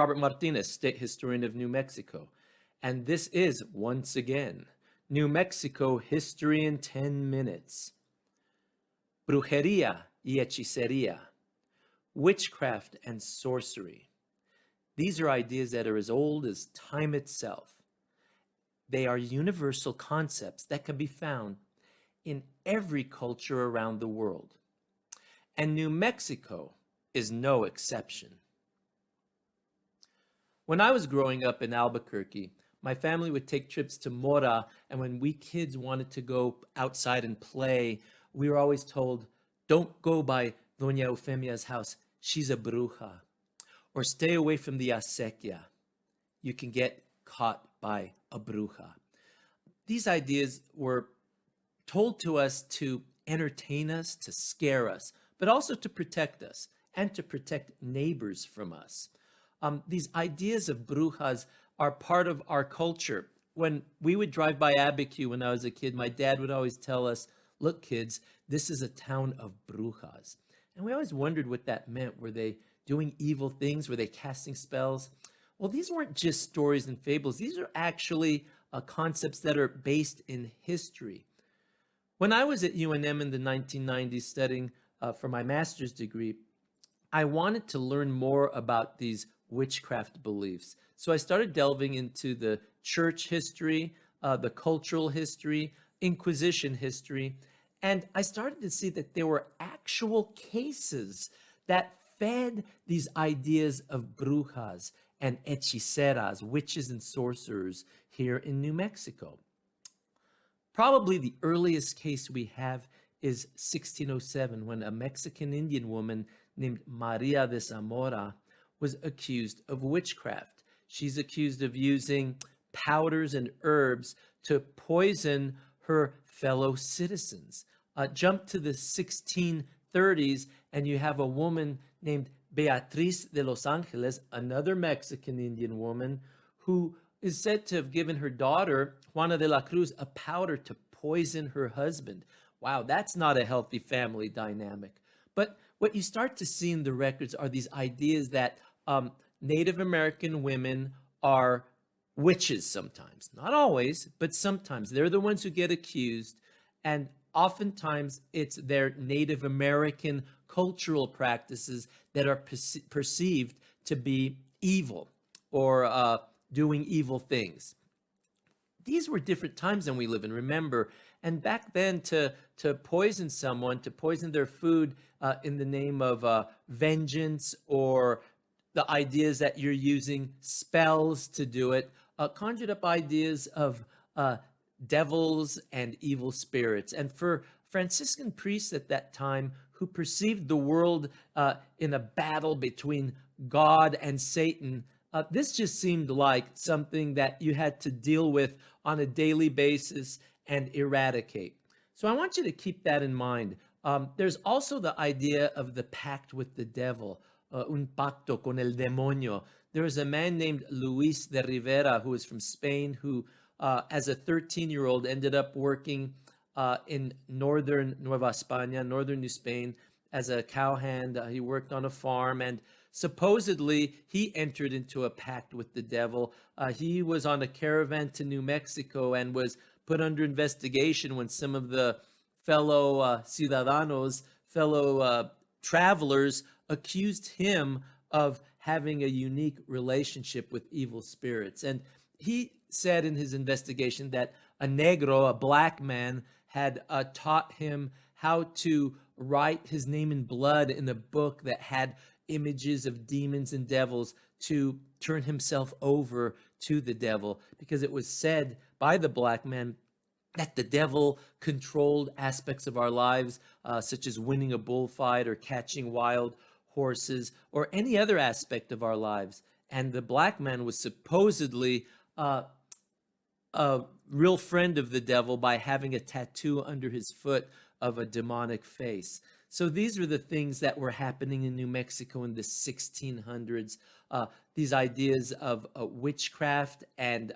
Robert Martinez, state historian of New Mexico. And this is, once again, New Mexico History in 10 Minutes. Brujería y Hechizería. Witchcraft and sorcery. These are ideas that are as old as time itself. They are universal concepts that can be found in every culture around the world. And New Mexico is no exception. When I was growing up in Albuquerque, my family would take trips to Mora, and when we kids wanted to go outside and play, we were always told, don't go by Doña Eufemia's house, she's a bruja. Or stay away from the acequia. You can get caught by a bruja. These ideas were told to us to entertain us, to scare us, but also to protect us and to protect neighbors from us. These ideas of brujas are part of our culture. When we would drive by Abiquiu when I was a kid, my dad would always tell us, look, kids, this is a town of brujas. And we always wondered what that meant. Were they doing evil things? Were they casting spells? Well, these weren't just stories and fables. These are actually concepts that are based in history. When I was at UNM in the 1990s studying for my master's degree, I wanted to learn more about these witchcraft beliefs. So I started delving into the church history, the cultural history, Inquisition history, and I started to see that there were actual cases that fed these ideas of brujas and hechiceras, witches and sorcerers here in New Mexico. Probably the earliest case we have is 1607, when a Mexican Indian woman named Maria de Zamora was accused of witchcraft. She's accused of using powders and herbs to poison her fellow citizens. Jump to the 1630s, and you have a woman named Beatriz de los Angeles, another Mexican Indian woman, who is said to have given her daughter, Juana de la Cruz, a powder to poison her husband. Wow, that's not a healthy family dynamic. But what you start to see in the records are these ideas that Native American women are witches sometimes. Not always, but sometimes. They're the ones who get accused, and oftentimes it's their Native American cultural practices that are perceived to be evil or doing evil things. These were different times than we live in, remember. And back then, to poison someone, to poison their food in the name of vengeance, or the ideas that you're using spells to do it, conjured up ideas of devils and evil spirits. And for Franciscan priests at that time, who perceived the world in a battle between God and Satan, this just seemed like something that you had to deal with on a daily basis and eradicate. So I want you to keep that in mind. There's also the idea of the pact with the devil, un pacto con el demonio. There was a man named Luis de Rivera, who was from Spain, who as a 13-year-old ended up working in northern Nueva España, northern New Spain, as a cowhand. He worked on a farm, and supposedly he entered into a pact with the devil. He was on a caravan to New Mexico and was put under investigation when some of the fellow ciudadanos, fellow travelers, accused him of having a unique relationship with evil spirits. And he said in his investigation that a negro, a black man, had taught him how to write his name in blood in a book that had images of demons and devils to turn himself over to the devil, because it was said by the black man that the devil controlled aspects of our lives, such as winning a bullfight or catching wild horses or any other aspect of our lives. And the black man was supposedly a real friend of the devil by having a tattoo under his foot of a demonic face. So these were the things that were happening in New Mexico in the 1600s, these ideas of witchcraft and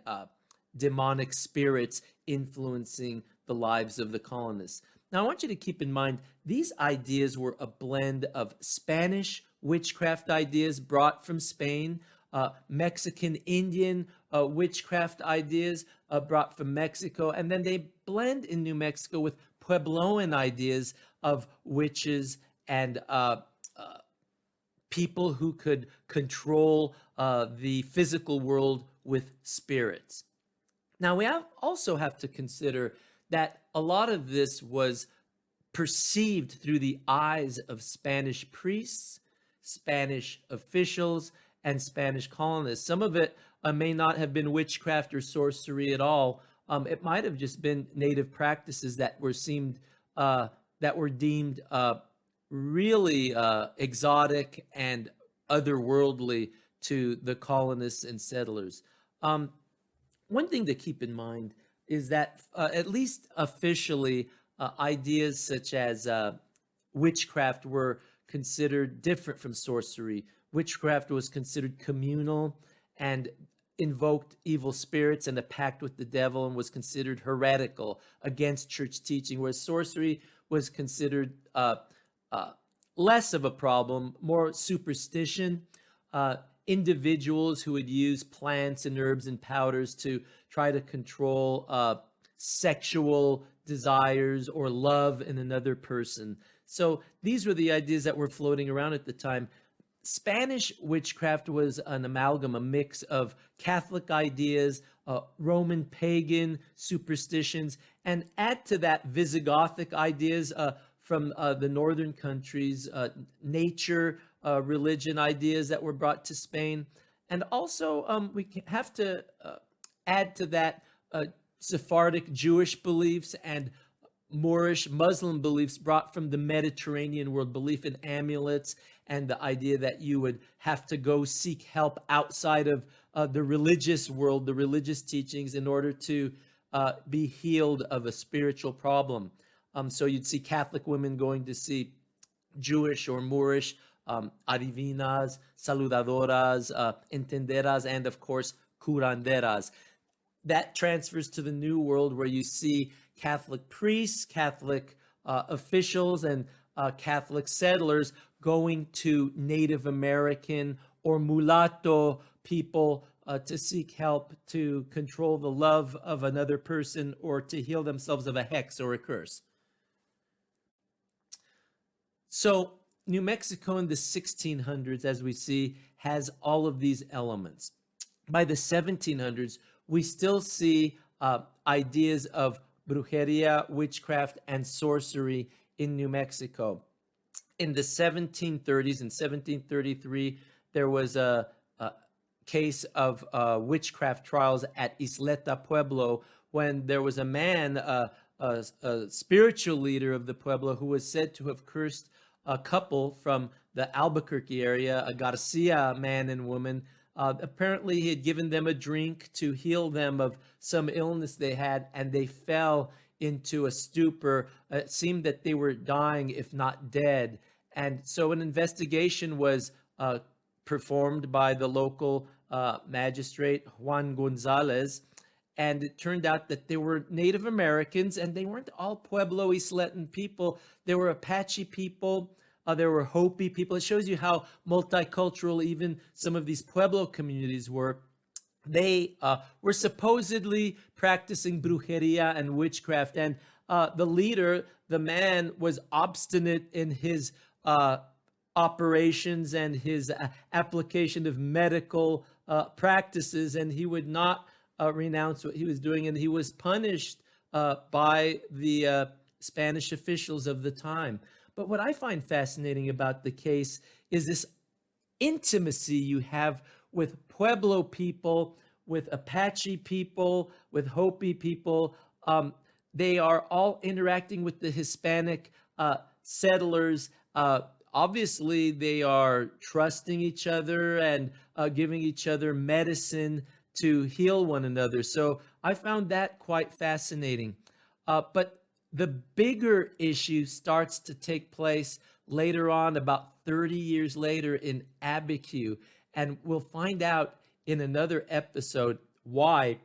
demonic spirits influencing the lives of the colonists. Now, I want you to keep in mind, these ideas were a blend of Spanish witchcraft ideas brought from Spain, Mexican Indian witchcraft ideas brought from Mexico, and then they blend in New Mexico with Puebloan ideas of witches and people who could control the physical world with spirits. Now, we also have to consider that a lot of this was perceived through the eyes of Spanish priests, Spanish officials, and Spanish colonists. Some of it may not have been witchcraft or sorcery at all. It might have just been native practices that were deemed really exotic and otherworldly to the colonists and settlers. One thing to keep in mind is that, at least officially, ideas such as witchcraft were considered different from sorcery. Witchcraft was considered communal and invoked evil spirits and a pact with the devil, and was considered heretical, against church teaching, whereas sorcery was considered less of a problem, more superstition. Individuals who would use plants and herbs and powders to try to control sexual desires or love in another person. So these were the ideas that were floating around at the time. Spanish witchcraft was an amalgam, a mix of Catholic ideas, Roman pagan superstitions, and add to that Visigothic ideas from the northern countries, nature, religion ideas that were brought to Spain. And also we have to add to that Sephardic Jewish beliefs and Moorish Muslim beliefs brought from the Mediterranean world, belief in amulets, and the idea that you would have to go seek help outside of the religious world, the religious teachings, in order to be healed of a spiritual problem. So you'd see Catholic women going to see Jewish or Moorish adivinas, saludadoras, entenderas, and of course, curanderas. That transfers to the New World, where you see Catholic priests, Catholic officials, and Catholic settlers going to Native American or mulatto people to seek help to control the love of another person or to heal themselves of a hex or a curse. So New Mexico in the 1600s, as we see, has all of these elements. By the 1700s, we still see ideas of brujería, witchcraft, and sorcery in New Mexico. In the 1730s, in 1733, there was a case of witchcraft trials at Isleta Pueblo, when there was a man, a spiritual leader of the Pueblo, who was said to have cursed a couple from the Albuquerque area, a Garcia man and woman. Apparently, he had given them a drink to heal them of some illness they had, and they fell into a stupor. It seemed that they were dying, if not dead. And so an investigation was performed by the local magistrate, Juan Gonzalez, and it turned out that they were Native Americans, and they weren't all Pueblo Isletan people. There were Apache people, there were Hopi people. It shows you how multicultural even some of these Pueblo communities were. They were supposedly practicing brujeria and witchcraft, and the leader, the man, was obstinate in his operations and his application of medical practices, and he would not renounce what he was doing, and he was punished by the Spanish officials of the time. But what I find fascinating about the case is this intimacy you have with Pueblo people, with Apache people, with Hopi people. They are all interacting with the Hispanic settlers. Obviously, they are trusting each other and giving each other medicine to heal one another. So I found that quite fascinating. But the bigger issue starts to take place later on, about 30 years later, in Abiquiu. And we'll find out in another episode why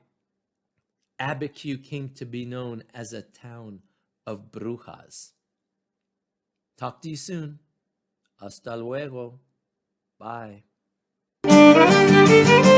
Abiquiu came to be known as a town of brujas. Talk to you soon. Hasta luego. Bye. you.